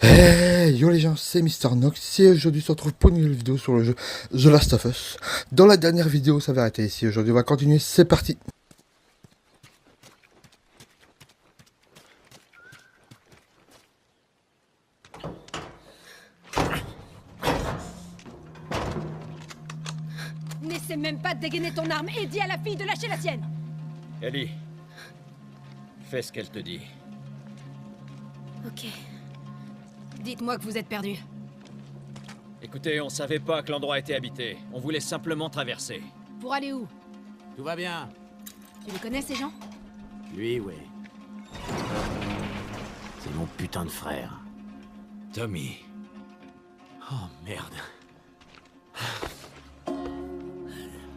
Hey yo les gens, c'est Mister Nox et aujourd'hui on se retrouve pour une nouvelle vidéo sur le jeu The Last of Us. Dans la dernière vidéo ça va arrêter ici, aujourd'hui on va continuer, c'est parti. N'essaie même pas de dégainer ton arme et dis à la fille de lâcher la sienne. Ellie, fais ce qu'elle te dit. Ok. Dites-moi que vous êtes perdu. Écoutez, on savait pas que l'endroit était habité. On voulait simplement traverser. Pour aller où? Tout va bien. Tu les connais ces gens? Lui, ouais. C'est mon putain de frère. Tommy. Oh, merde.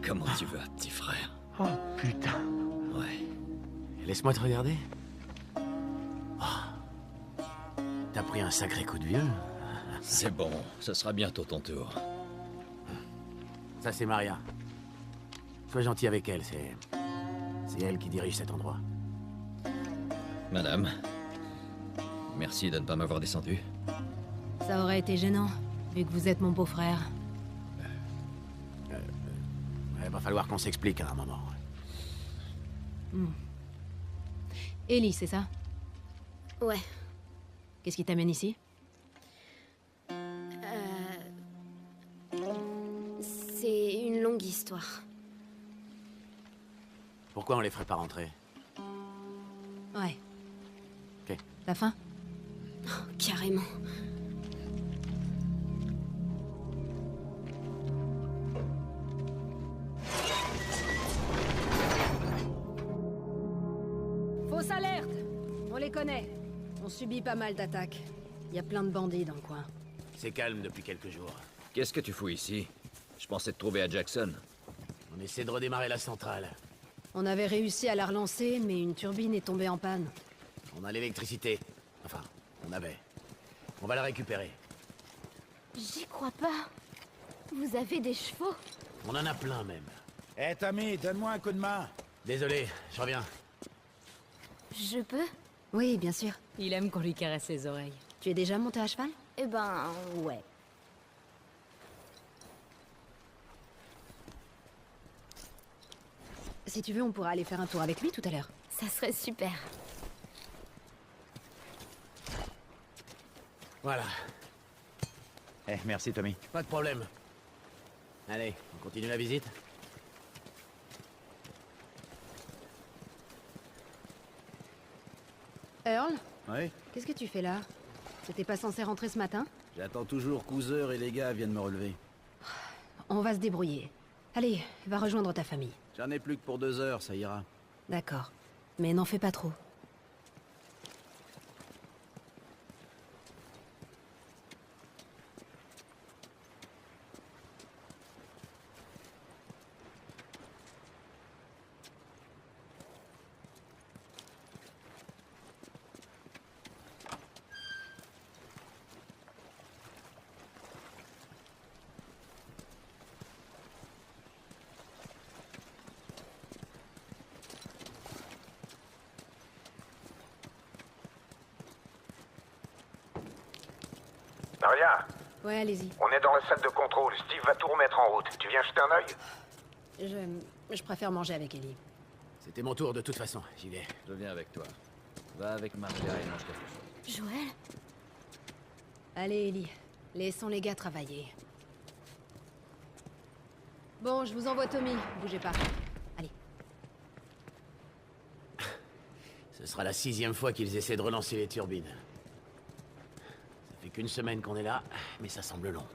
Comment tu vas, petit frère? Oh, putain. Ouais. Laisse-moi te regarder. Oh. T'as pris un sacré coup de vieux. C'est bon, ce sera bientôt ton tour. Ça, c'est Maria. Sois gentil avec elle, c'est elle qui dirige cet endroit. Madame, merci de ne pas m'avoir descendu. Ça aurait été gênant, vu que vous êtes mon beau-frère. Il va falloir qu'on s'explique à un moment. Ellie, c'est ça? Ouais. Qu'est-ce qui t'amène ici? C'est une longue histoire. Pourquoi on les ferait pas rentrer? Ouais. Ok. T'as faim? Carrément. Fausse alerte! On les connaît. On subit pas mal d'attaques. Il y a plein de bandits dans le coin. C'est calme depuis quelques jours. Qu'est-ce que tu fous ici? Je pensais te trouver à Jackson. On essaie de redémarrer la centrale. On avait réussi à la relancer, mais une turbine est tombée en panne. On a l'électricité. Enfin, on avait. On va la récupérer. J'y crois pas. Vous avez des chevaux? On en a plein même. Hé Tommy, donne-moi un coup de main. Désolé, je reviens. Je peux? Oui, bien sûr. Il aime qu'on lui caresse les oreilles. Tu es déjà monté à cheval? Eh ben, ouais. Si tu veux, on pourra aller faire un tour avec lui tout à l'heure. Ça serait super. Voilà, Merci Tommy. pas de problème. Allez, on continue la visite? Earl, Oui. qu'est-ce que tu fais là? T'étais pas censé rentrer ce matin? J'attends toujours qu'Hooser et les gars viennent me relever. On va se débrouiller. Allez, va rejoindre ta famille. J'en ai plus que pour 2 heures, ça ira. D'accord. Mais n'en fais pas trop. Maria, Ouais, allez-y. on est dans la salle de contrôle. Steve va tout remettre en route. Tu viens jeter un œil? Je préfère manger avec Ellie. C'était mon tour de toute façon, j'y vais. Je viens avec toi. Va avec Maria et mange quelque chose. Joël? Allez, Ellie. Laissons les gars travailler. Bon, je vous envoie Tommy. Bougez pas. Allez. Ce sera la 6e fois qu'ils essaient de relancer les turbines. Ça fait qu'une semaine qu'on est là, mais ça semble long.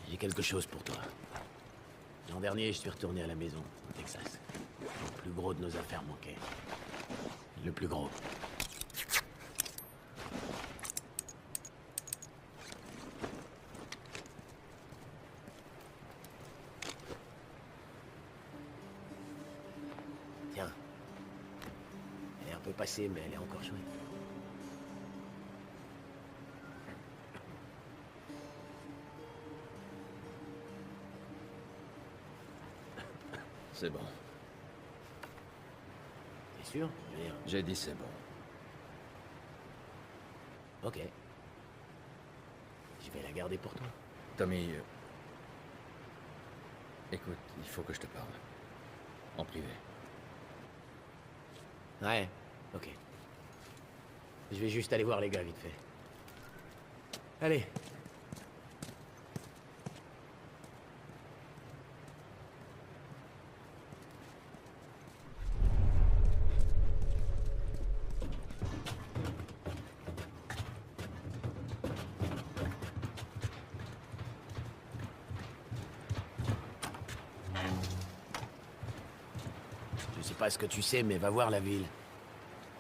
J'ai quelque chose pour toi. L'an dernier, je suis retourné à la maison, au Texas. Le plus gros de nos affaires manquait. Le plus gros. Tiens. Elle est un peu passée, mais elle est encore chouette. C'est bon. T'es sûr? Je veux dire, J'ai dit c'est bon. Ok. Je vais la garder pour toi. Tommy... Écoute, il faut que je te parle. En privé. Ouais, ok. Je vais juste aller voir les gars vite fait. Allez. Je sais pas ce que tu sais, mais va voir la ville.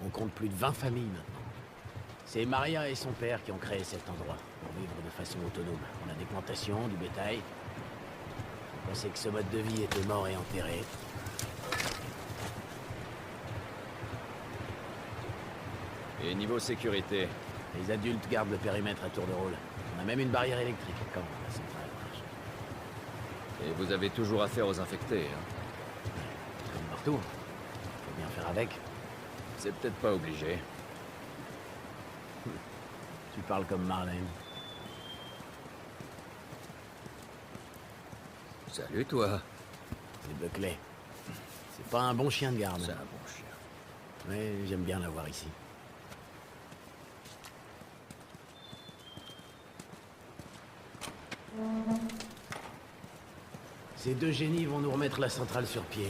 On compte plus de 20 familles maintenant. C'est Maria et son père qui ont créé cet endroit, pour vivre de façon autonome. On a des plantations, du bétail. On pensait que ce mode de vie était mort et enterré. Et niveau sécurité, Les adultes gardent le périmètre à tour de rôle. On a même une barrière électrique, comme la centrale marche. et vous avez toujours affaire aux infectés, hein? Comme partout. Faut bien faire avec. C'est peut-être pas obligé. Tu parles comme Marlène. Salut, toi. C'est Buckley. C'est pas un bon chien de garde. C'est un bon chien. Mais j'aime bien l'avoir ici. Ces deux génies vont nous remettre la centrale sur pied.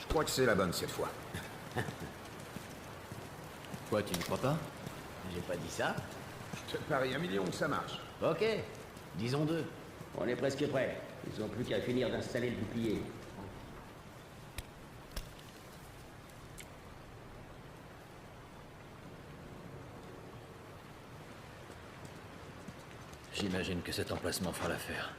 Je crois que c'est la bonne cette fois. Quoi, tu ne crois pas? J'ai pas dit ça. Je te parie 1 million que ça marche. Ok, disons deux. On est presque prêt. Ils ont plus qu'à finir d'installer le bouclier. J'imagine que cet emplacement fera l'affaire.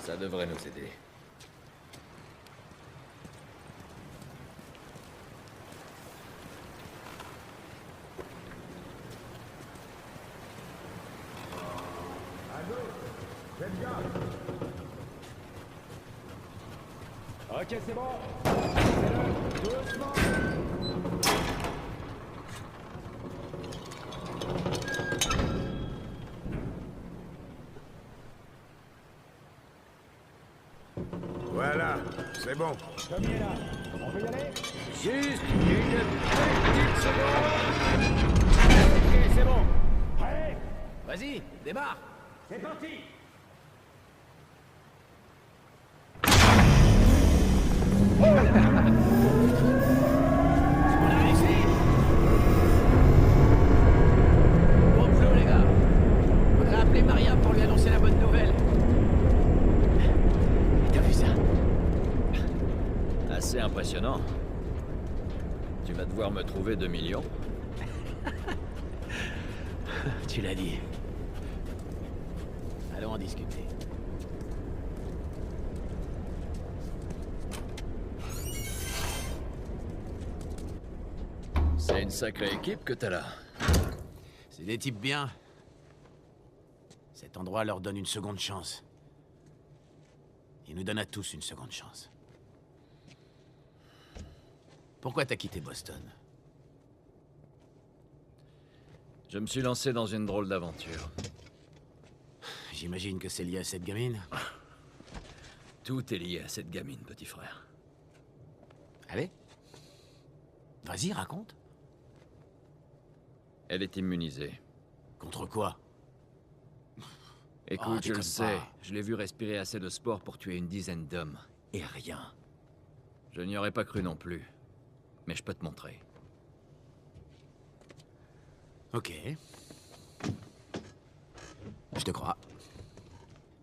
Ça devrait nous aider. Ok, c'est bon. Doucement. Voilà, c'est bon. Tommy est là. On peut y aller? Juste une petite seconde. Ok, c'est bon. Allez, Vas-y, démarre. c'est parti. On a réussi. Bon boulot, les gars. Faudrait appeler Maria pour lui annoncer la bonne nouvelle. T'as vu ça? Assez impressionnant. Tu vas devoir me trouver 2 millions. Tu l'as dit. Allons en discuter. C'est une sacrée équipe que t'as là. C'est des types bien. Cet endroit leur donne une seconde chance. Il nous donne à tous une seconde chance. Pourquoi t'as quitté Boston? Je me suis lancé dans une drôle d'aventure. J'imagine que c'est lié à cette gamine. Tout est lié à cette gamine, petit frère. Allez. Vas-y, raconte. Elle est immunisée. Contre quoi? Écoute, Ah, je le déconne sais, pas. je l'ai vu respirer assez de sport pour tuer une dizaine d'hommes. Et rien. Je n'y aurais pas cru non plus. Mais je peux te montrer. Ok. Je te crois.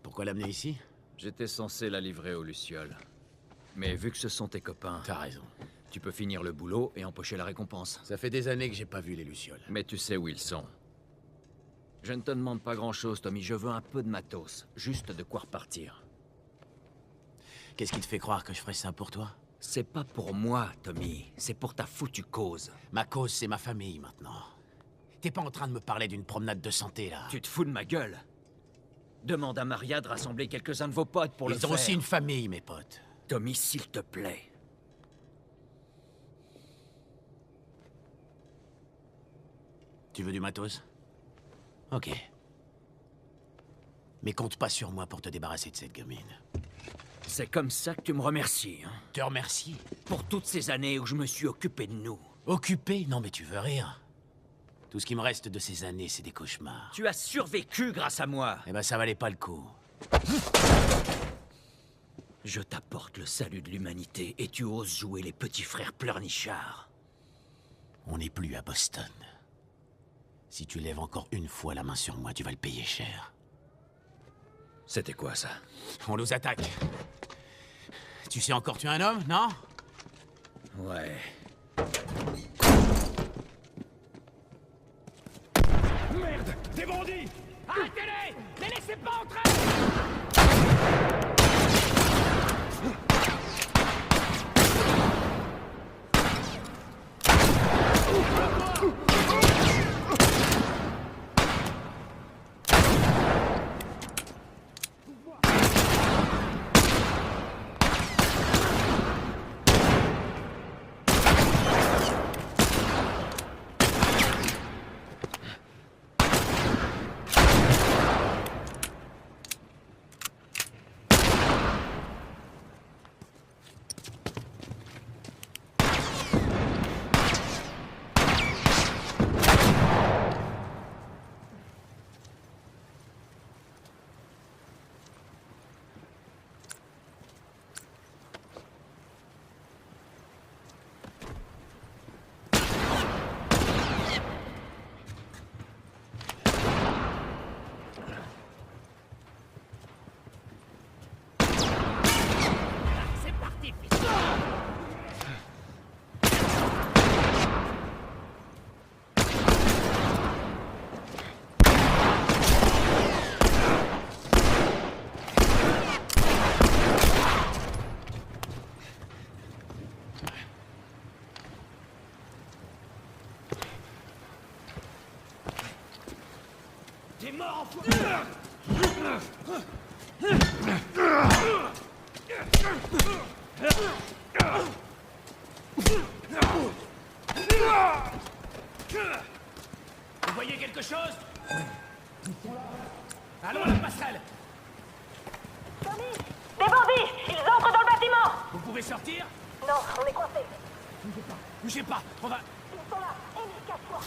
Pourquoi l'amener ici? J'étais censé la livrer aux Lucioles. Mais vu que ce sont tes copains, T'as raison. tu peux finir le boulot et empocher la récompense. Ça fait des années que j'ai pas vu les Lucioles. Mais tu sais où ils sont. Je ne te demande pas grand-chose, Tommy. Je veux un peu de matos. Juste de quoi repartir. Qu'est-ce qui te fait croire que je ferais ça pour toi? C'est pas pour moi, Tommy. C'est pour ta foutue cause. Ma cause, c'est ma famille, maintenant. T'es pas en train de me parler d'une promenade de santé, là? Tu te fous de ma gueule? Demande à Maria de rassembler quelques-uns de vos potes pour le faire. Ils ont aussi une famille, mes potes. Tommy, s'il te plaît. Tu veux du matos? Ok. Mais compte pas sur moi pour te débarrasser de cette gamine. C'est comme ça que tu me remercies, hein? Te remercie? Pour toutes ces années où je me suis occupé de nous. Occupé? Non mais tu veux rire. Tout ce qui me reste de ces années, c'est des cauchemars. Tu as survécu grâce à moi. Eh ben ça valait pas le coup. Je t'apporte le salut de l'humanité et tu oses jouer les petits frères pleurnichards. On n'est plus à Boston. Si tu lèves encore une fois la main sur moi, tu vas le payer cher. C'était quoi ça? On nous attaque. Tu sais encore tuer un homme, non? Ouais. Merde! Des bandits! Arrêtez-les! Ne les laissez pas entrer! T'es mort, Vous voyez quelque chose? Allons à la passerelle! Tommy! Des bandits! Ils entrent dans le bâtiment! Vous pouvez sortir? Non, on est coincés. Bougez pas, on va... Ils sont là. Ellie, casse-toi!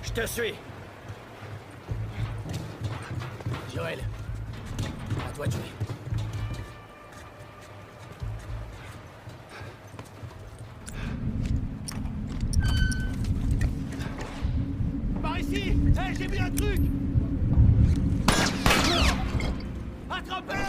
Je te suis. Joël, à toi de jouer. Par ici! Hé, j'ai vu un truc! Attrapez-le!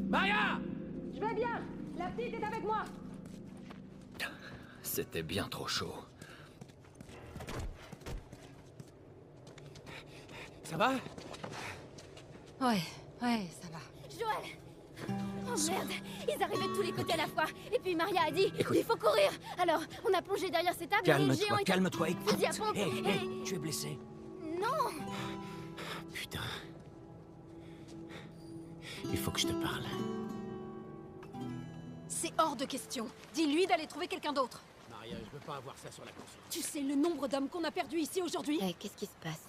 Maria! Je vais bien. La petite est avec moi. C'était bien trop chaud. Ça va? Ouais, ça va. Joël! Oh merde! Ils arrivaient de tous les côtés à la fois. Et puis Maria a dit, il faut courir. Alors, on a plongé derrière ces tables et les géants étaient... Calme-toi, écoute. Fusil à pompe et... tu es blessé. Non! Putain. Il faut que je te parle. C'est hors de question. Dis-lui d'aller trouver quelqu'un d'autre. Maria, je veux pas avoir ça sur la console. Tu sais le nombre d'hommes qu'on a perdus ici aujourd'hui? Hey, qu'est-ce qui se passe?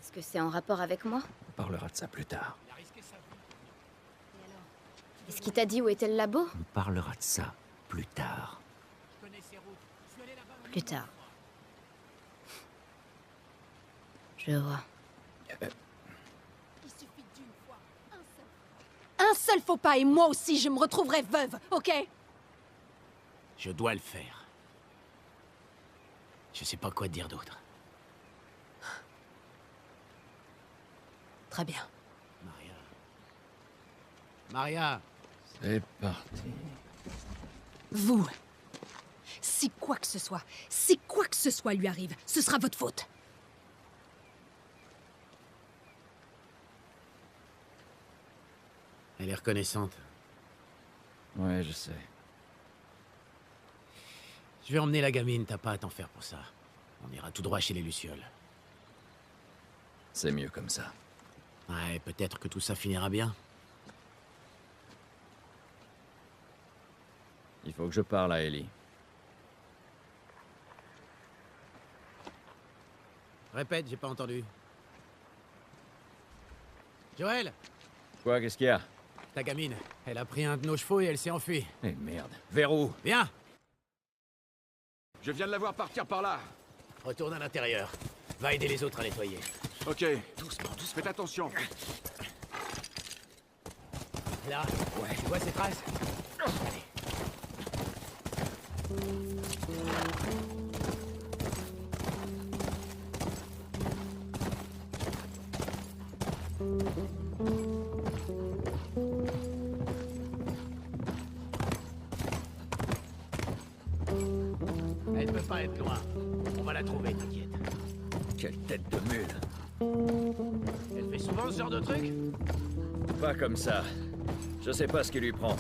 Est-ce que c'est en rapport avec moi? On parlera de ça plus tard. Est-ce qu'il t'a dit où était le labo? On parlera de ça plus tard. Plus tard. Je vois. Il suffit d'une fois, un seul faux pas et moi aussi je me retrouverai veuve, ok? Je dois le faire. Je sais pas quoi te dire d'autre. Très bien. Maria. C'est parti. Vous, si quoi que ce soit lui arrive, ce sera votre faute. Elle est reconnaissante. Ouais, je sais. Je vais emmener la gamine, t'as pas à t'en faire pour ça. On ira tout droit chez les Lucioles. C'est mieux comme ça. Ouais, peut-être que tout ça finira bien. Il faut que je parle à Ellie. Répète, j'ai pas entendu. Joël! Quoi, qu'est-ce qu'il y a? Ta gamine, elle a pris un de nos chevaux et elle s'est enfuie. Eh merde. Vers où? Viens! Je viens de la voir partir par là. Retourne à l'intérieur. Va aider les autres à nettoyer. Ok. Doucement. Faites attention. Là, ouais, tu vois ces traces? Allez. Elle peut pas être loin. On va la trouver, t'inquiète. Quelle tête de mule. Elle fait souvent ce genre de truc? Pas comme ça. Je sais pas ce qui lui prend.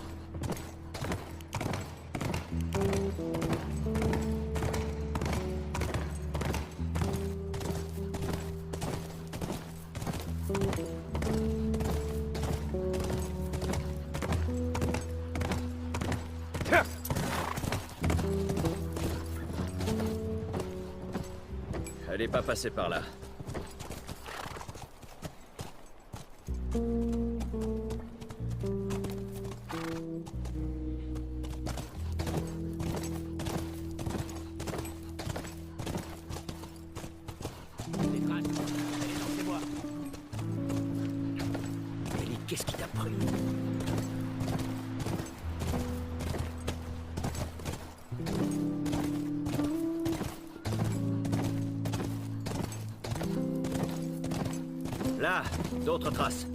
Elle est pas passée par là. Des traces. Allez, lancez-moi. Ellie, qu'est-ce qui t'a pris? Là, d'autres traces.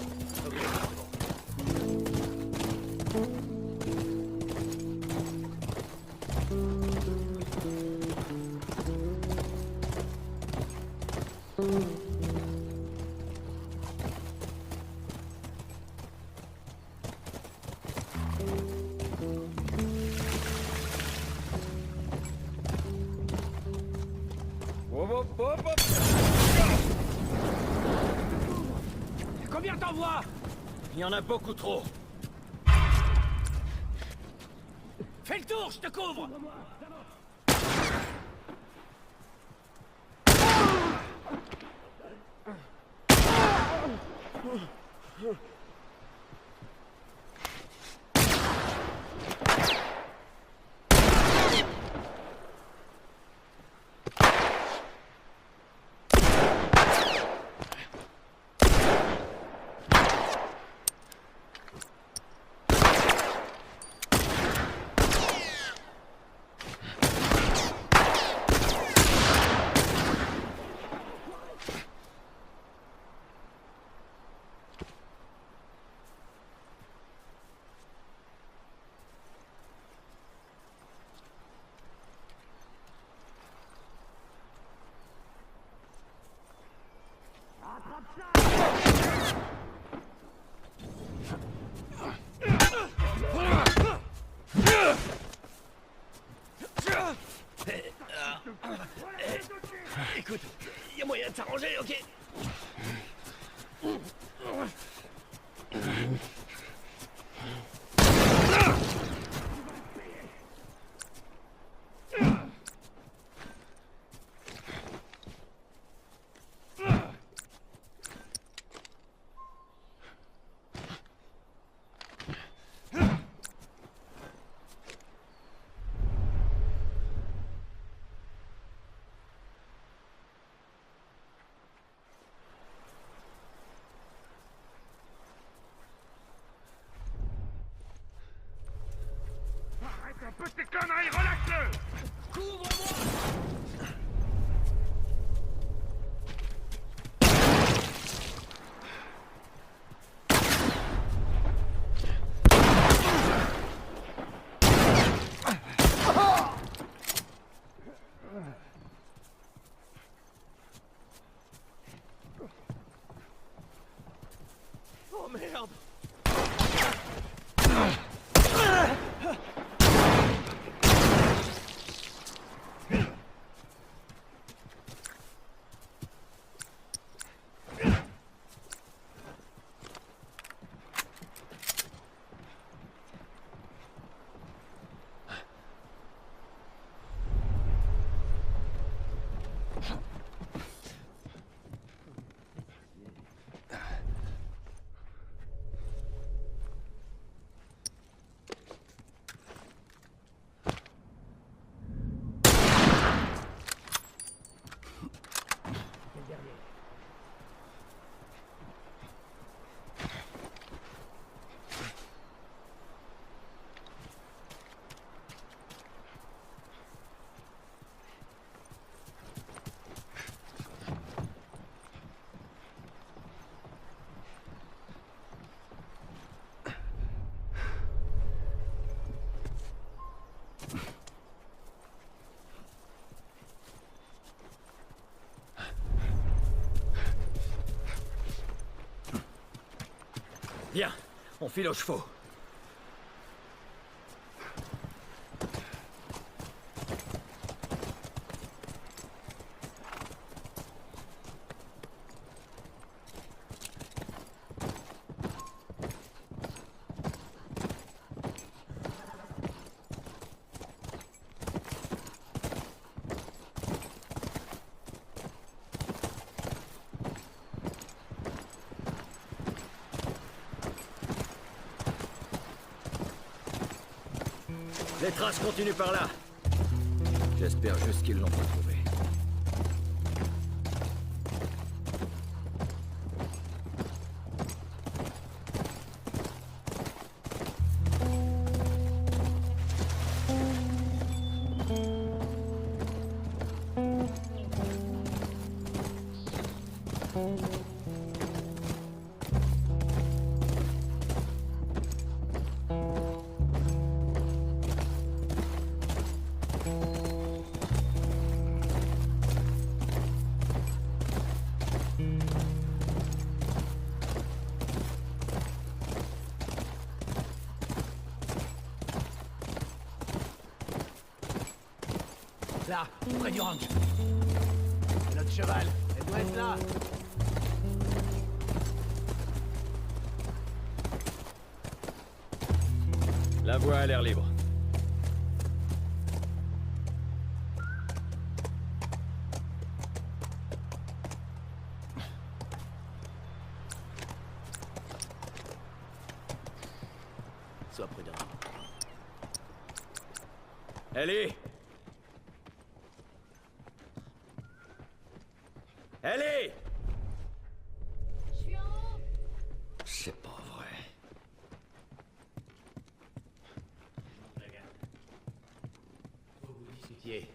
Combien t'envoies? Il y en a beaucoup trop. Fais le tour, je te couvre. Écoute, y a moyen de s'arranger, ok? Arrête un peu tes conneries, relaxe-le! Oh merde! On file aux chevaux. Les traces continuent par là. J'espère juste qu'ils l'ont pas trouvé. Là, près du ranch. C'est notre cheval. Elle doit être là. La voie a l'air libre. Sois prudent. Ellie! Ellie! Je suis en haut. C'est pas vrai. Faut que vous discutiez.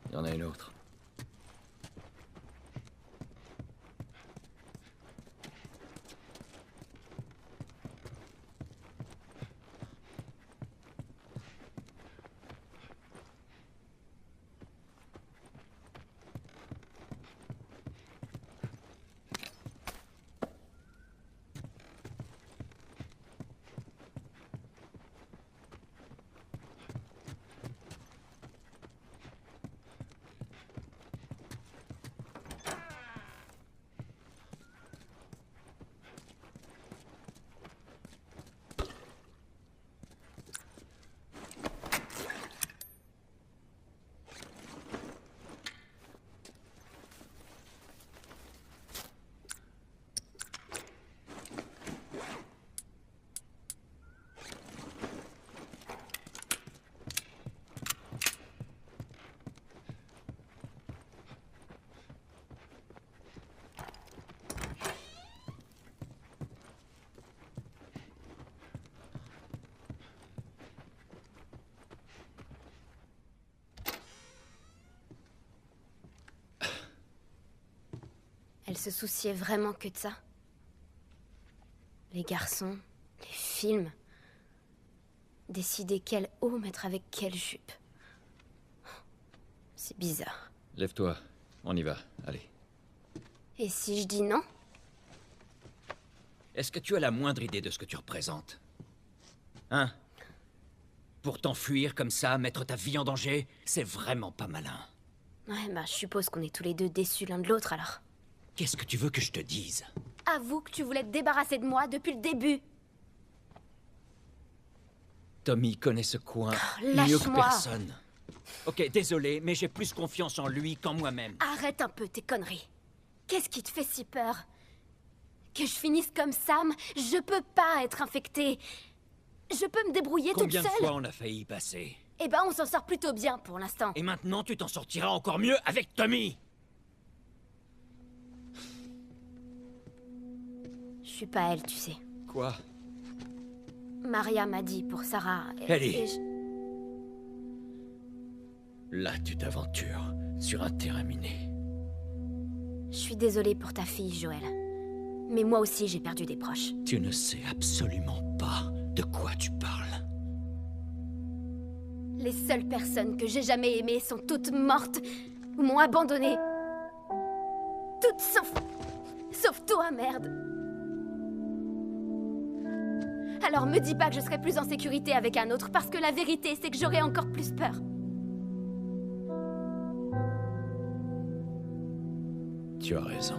Il y en a une autre. Elle se souciait vraiment que de ça. Les garçons, les films. Décider quel haut mettre avec quelle jupe. C'est bizarre. Lève-toi, on y va, allez. Et si je dis non? Est-ce que tu as la moindre idée de ce que tu représentes? Hein? Pour t'enfuir comme ça, mettre ta vie en danger, c'est vraiment pas malin. Ouais, bah je suppose qu'on est tous les deux déçus l'un de l'autre alors. Qu'est-ce que tu veux que je te dise? Avoue que tu voulais te débarrasser de moi depuis le début. Tommy connaît ce coin mieux que lâche-moi. personne. Ok, désolé, mais j'ai plus confiance en lui qu'en moi-même. Arrête un peu tes conneries. Qu'est-ce qui te fait si peur? Que je finisse comme Sam? Je peux pas être infectée. Je peux me débrouiller toute Combien seule. de fois on a failli y passer? Eh ben, on s'en sort plutôt bien pour l'instant. Et maintenant, tu t'en sortiras encore mieux avec Tommy. Je suis pas elle, tu sais. Quoi? Maria m'a dit pour Sarah. Ellie. Et Là, tu t'aventures sur un terrain miné. je suis désolée pour ta fille, Joël. Mais moi aussi, j'ai perdu des proches. Tu ne sais absolument pas de quoi tu parles. Les seules personnes que j'ai jamais aimées sont toutes mortes ou m'ont abandonnée. Toutes sauf toi, merde. Alors me dis pas que je serai plus en sécurité avec un autre, parce que la vérité, c'est que j'aurai encore plus peur. Tu as raison.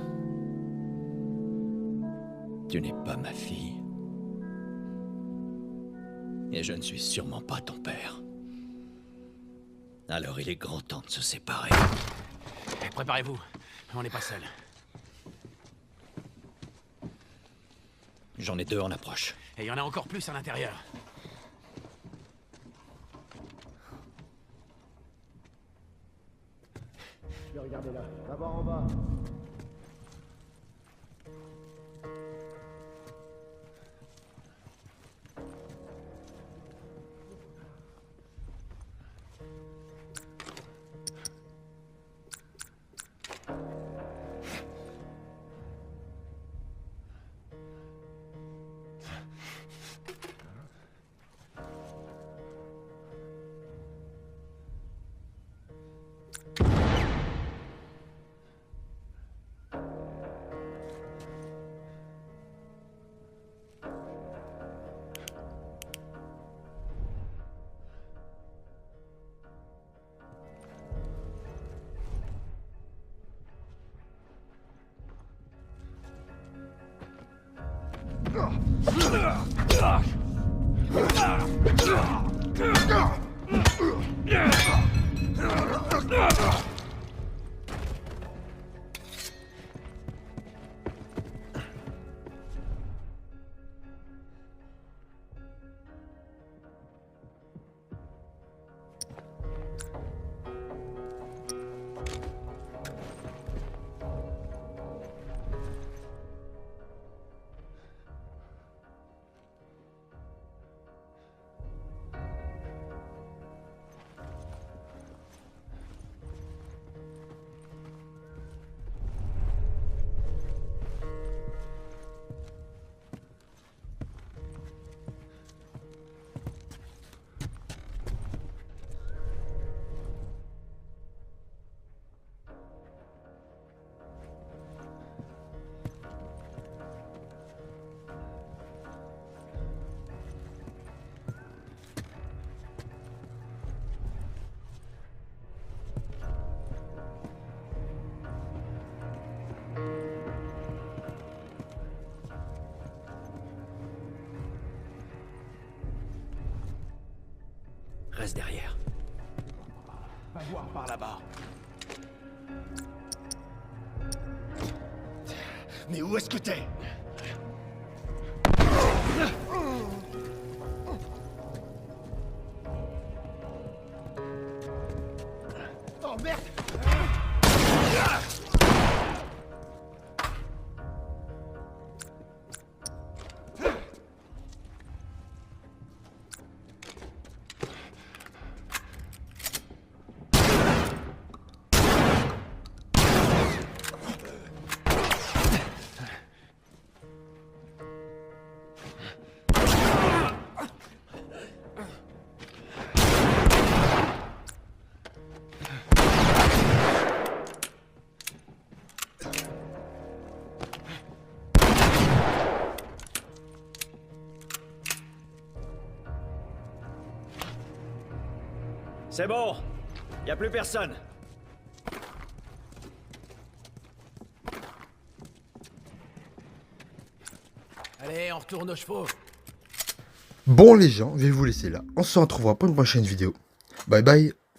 Tu n'es pas ma fille. Et je ne suis sûrement pas ton père. Alors il est grand temps de se séparer. Préparez-vous, on n'est pas seuls. J'en ai 2 en approche. Et il y en a encore plus à l'intérieur. Je vais regarder là. D'abord en bas. Reste derrière. Va voir par là-bas. Mais où est-ce que t'es? Oh merde! C'est bon. Y a plus personne. Allez, on retourne aux chevaux. Bon les gens, je vais vous laisser là. On se retrouvera pour une prochaine vidéo. Bye bye.